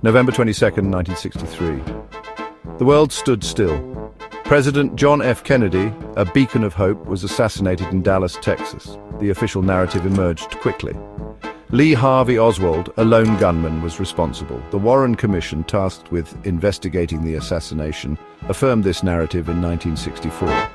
November 22nd, 1963. The world stood still. President John F. Kennedy, a beacon of hope, was assassinated in Dallas, Texas. The official narrative emerged quickly. Lee Harvey Oswald, a lone gunman, was responsible. The Warren Commission, tasked with investigating the assassination, affirmed this narrative in 1964.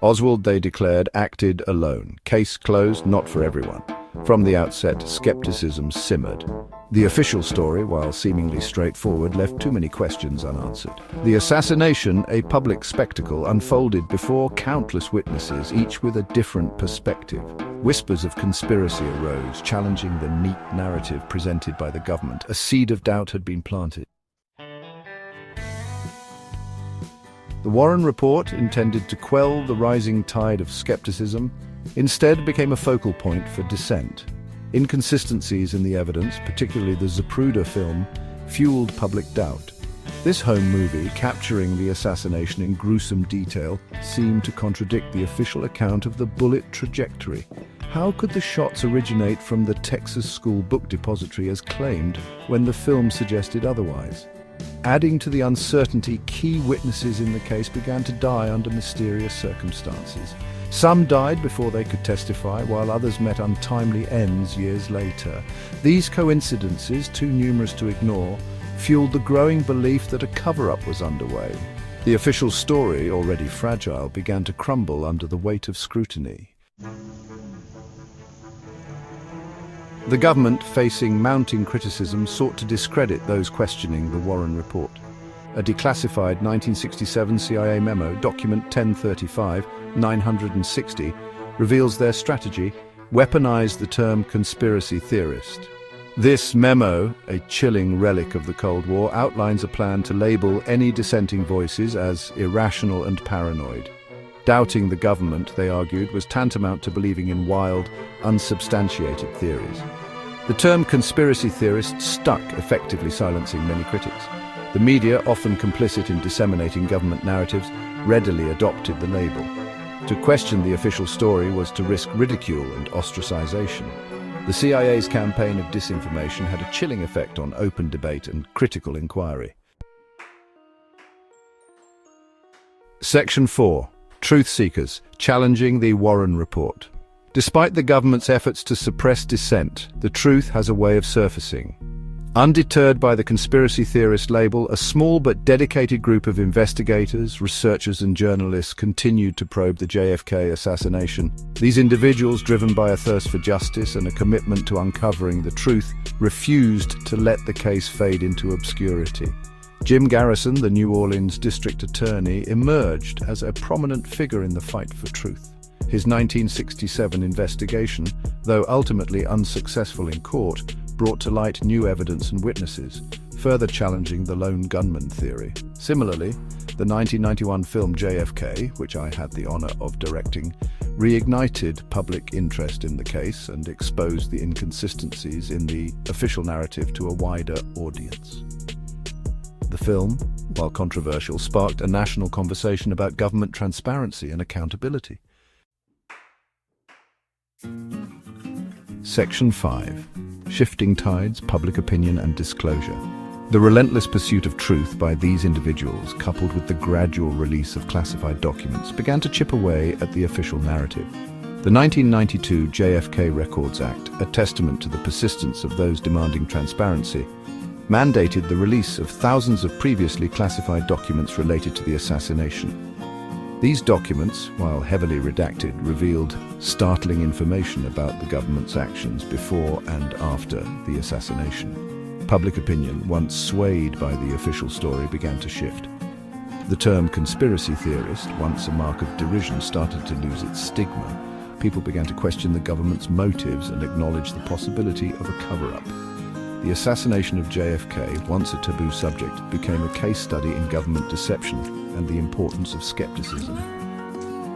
Oswald, they declared, acted alone. Case closed, not for everyone. From the outset, skepticism simmered. The official story, while seemingly straightforward, left too many questions unanswered. The assassination, a public spectacle, unfolded before countless witnesses, each with a different perspective. Whispers of conspiracy arose, challenging the neat narrative presented by the government. A seed of doubt had been planted. The Warren Report, intended to quell the rising tide of skepticism, instead became a focal point for dissent. Inconsistencies in the evidence, particularly the Zapruder film, fueled public doubt. This home movie, capturing the assassination in gruesome detail, seemed to contradict the official account of the bullet trajectory. How could the shots originate from the Texas School Book Depository as claimed when the film suggested otherwise? Adding to the uncertainty, key witnesses in the case began to die under mysterious circumstances. Some died before they could testify, while others met untimely ends years later. These coincidences, too numerous to ignore, fueled the growing belief that a cover-up was underway. The official story, already fragile, began to crumble under the weight of scrutiny. The government, facing mounting criticism, sought to discredit those questioning the Warren Report. A declassified 1967 CIA memo, document 1035-960, reveals their strategy: weaponize the term conspiracy theorist. This memo, a chilling relic of the Cold War, outlines a plan to label any dissenting voices as irrational and paranoid. Doubting the government, they argued, was tantamount to believing in wild, unsubstantiated theories. The term conspiracy theorist stuck, effectively silencing many critics. The media, often complicit in disseminating government narratives, readily adopted the label. To question the official story was to risk ridicule and ostracization. The CIA's campaign of disinformation had a chilling effect on open debate and critical inquiry. Section 4. Truth Seekers, challenging the Warren Report. Despite the government's efforts to suppress dissent, the truth has a way of surfacing. Undeterred by the conspiracy theorist label, a small but dedicated group of investigators, researchers and journalists continued to probe the JFK assassination. These individuals, driven by a thirst for justice and a commitment to uncovering the truth, refused to let the case fade into obscurity. Jim Garrison, the New Orleans district attorney, emerged as a prominent figure in the fight for truth. His 1967 investigation, though ultimately unsuccessful in court, brought to light new evidence and witnesses, further challenging the lone gunman theory. Similarly, the 1991 film JFK, which I had the honor of directing, reignited public interest in the case and exposed the inconsistencies in the official narrative to a wider audience. The film, while controversial, sparked a national conversation about government transparency and accountability. Section 5. Shifting tides, public opinion and disclosure. The relentless pursuit of truth by these individuals, coupled with the gradual release of classified documents, began to chip away at the official narrative. The 1992 JFK Records Act, a testament to the persistence of those demanding transparency, mandated the release of thousands of previously classified documents related to the assassination. These documents, while heavily redacted, revealed startling information about the government's actions before and after the assassination. Public opinion, once swayed by the official story, began to shift. The term conspiracy theorist, once a mark of derision, started to lose its stigma. People began to question the government's motives and acknowledge the possibility of a cover-up. The assassination of JFK, once a taboo subject, became a case study in government deception and the importance of skepticism.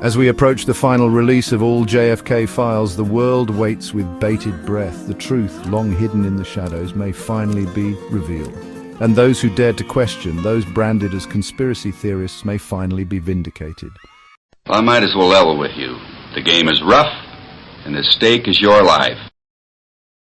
As we approach the final release of all JFK files, the world waits with bated breath. The truth, long hidden in the shadows, may finally be revealed. And those who dared to question, those branded as conspiracy theorists, may finally be vindicated. Well, I might as well level with you. The game is rough, and the stake is your life.